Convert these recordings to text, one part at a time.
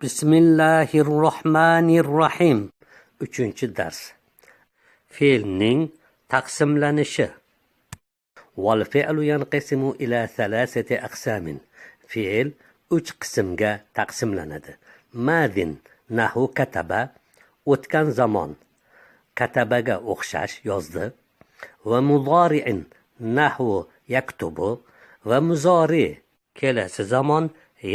Bismillahirrohmanirrohim. 3-dars. Fe'lning taqsimlanishi. Wal fe'lu yanqasimu ila thalathati aqsamin. Fe'l 3 qismga taqsimlanadi. Madin nahu kataba, o'tgan zamon, katabaga o'xshash yozdi. Va mudori'in nahu yaktubu, va muzori kelasi zamon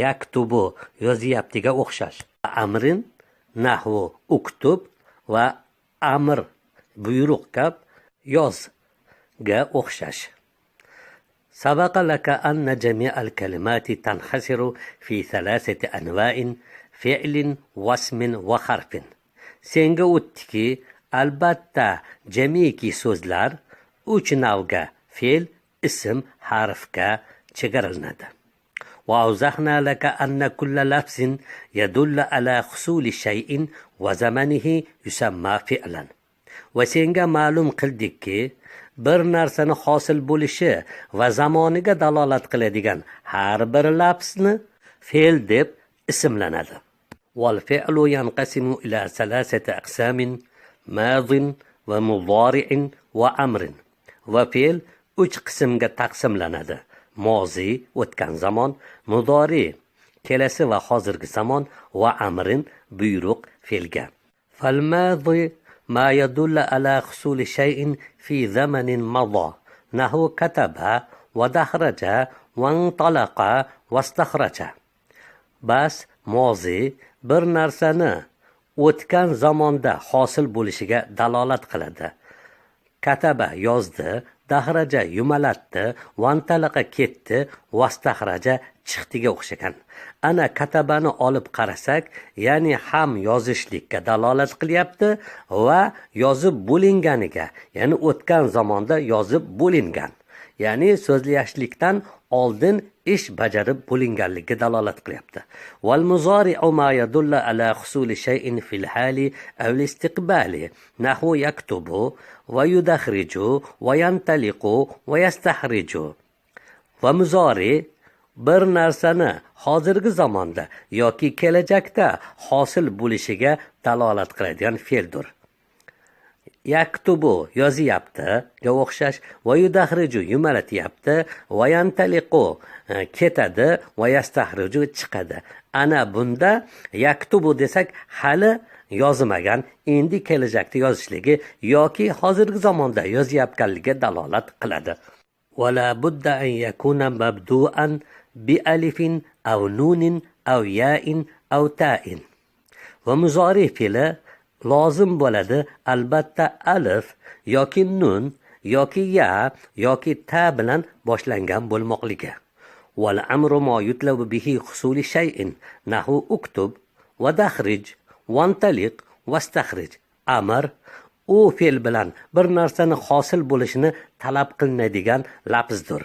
yaktubu yozyaptiga o'xshash. Amrin nahu uktub va amr buyruq kab yozga o'xshash. سبق لك أن جميع الكلمات تنحصر في 3 أنواع فعل واسم وحرف. Senga o'tdiki, albatta jamiki so'zlar 3 navga fe'l, ism, harfga chegaralanadi. وأوضحنا لك أن كل لفظ يدل على حصول شيء وزمنه يسمى فعلا. وسenga ma'lum qildikki, bir narsani hosil bo'lishi va zamoniga dalolat qiladigan har bir lafzni fe'l deb ismlanadi. Wal fe'lu yanqasimu ila 3 aqsamin madin va mudori'in va amrin. Va fe'l 3 qismga taqsimlanadi. Mozi o'tgan zamon, mudori kelasi va hozirgi zamon va amrin buyruq fe'lga. Fal madi ما يدل على حصول شيء في زمن مضى نحو كتب ودخرج وانطلق واستخرج. Bas mozi bir narsani o'tgan zamonda hosil bo'lishiga dalolat qiladi. Kataba yozdi, dahraja yumalatdi, vantalaqa ketdi, vastaxraja chiqdiga o'xshagan. Ana katabani olib qarasak, ya'ni ham yozishlikka dalolat qilyapti va yozib bo'linganiga, ya'ni o'tgan zamonda yozib bo'lingan. Ya'ni so'zlashlikdan oldin ish bajarib bo'linganligiga dalolat qilyapti. Wal muzari'u ma yadullu ala husuli shay'in fil hali aw al-istiqbali nahu yaktubu va yudakhriju va yantaliqu va yastahriju. Va muzori bir narsani hozirgi zamonda yoki kelajakda hosil bo'lishiga dalolat qiladigan fe'ldir. Yaktubu yozyapti ga o'xshash, va yudahriju yumalatyapti, va yantaliqu ketadi, va yastahriju chiqadi. Ana bunda yaktubu desak hali yozmagan, endi kelajakda yozishligi yoki hozirgi zamonda yozyapganligiga dalolat qiladi. Wala budda an yakuna mabdu'an bi alifin aw nunin aw ya'in aw ta'in. Va muzori fe'li lozim bo'ladi albatta alif yoki nun yoki ya yoki ta bilan boshlangan bo'lmoqligi. Wal amru ma yutlabu bihi husuli shay'in nahu uktub va dakhrij vantaliq vastakhrij. Amr u fe'l bilan bir narsani hosil bo'lishini talab qilinadigan lafzdir.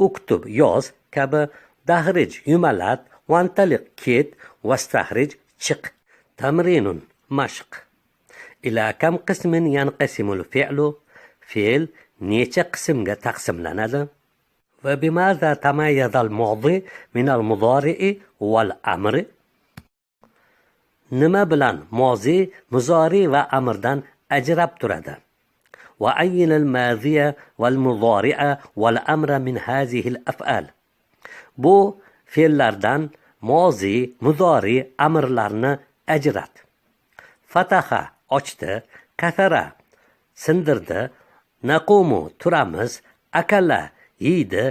Uktub yoz kabi, dahrij yumalat, vantaliq ket, vastahrij chiq. Tamrinun mashq. Ila kam qismin yanqasimul fi'lu. Fe'l necha qismga taqsimlanadi? Va bimaza tamayyaza al-madi min al-mudari'i wal amri. Nima bilan mozi, muzori va amrdan ajrab turadi? Va ayyin al-madiya wal mudari'a wal amra min hazihi al-af'al. Bu fe'llardan mozi, muzori, amrlarni ajrat. Fataha ochdi, kasara sindirdi, naqumu turamiz, akala yeydi,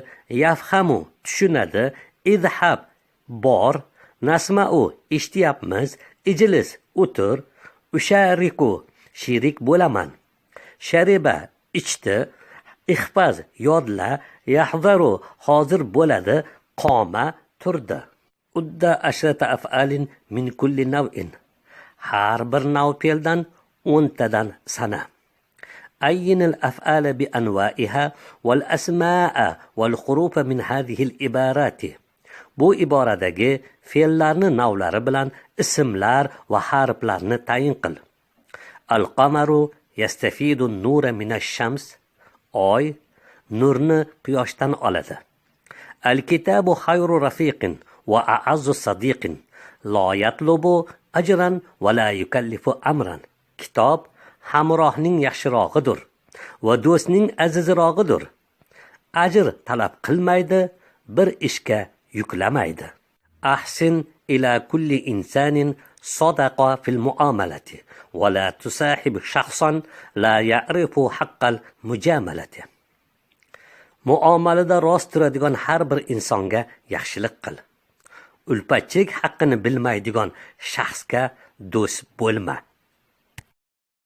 yafhamu tushunadi, izhab bor, nasma'u eshityapmiz, ijlis o'tir, ushariku shirik bo'laman, shariba ichdi, ihfaz yodla, yahzaru hozir bo'ladi, qoma turdi. Udda ashrata af'alin min kulli naw'in. Har bir nav fe'ldan 10 tadan sana. Ayyin al-af'ala bi anwa'iha wal asma'a wal hurufa min hadhihi al-ibarati. Bu iboradagi fe'llarni navlari bilan ismlar va harflarni tayin qil. Al-qamaru yastafidu an-nura min ash-shams. Oy nurni quyoshdan oladi. Al-kitabu khayru rafiqin va a'azzu sadiqin. La yatlubu ajran va la yukallifu amran. Kitob hamrohning yaxshirog'idir va do'stning azizrog'idir. Ajr talab qilmaydi, bir ishga yuklamaydi. Ahsin ila kulli insanin sadaqa fil muamalati va la tusahib shakhsan la ya'rifu haqqal mujamalati. Muomalada rost turadigan har bir insonga yaxshilik qil. Ulpatchik haqqini bilmaydigan shaxsga do'st bo'lma.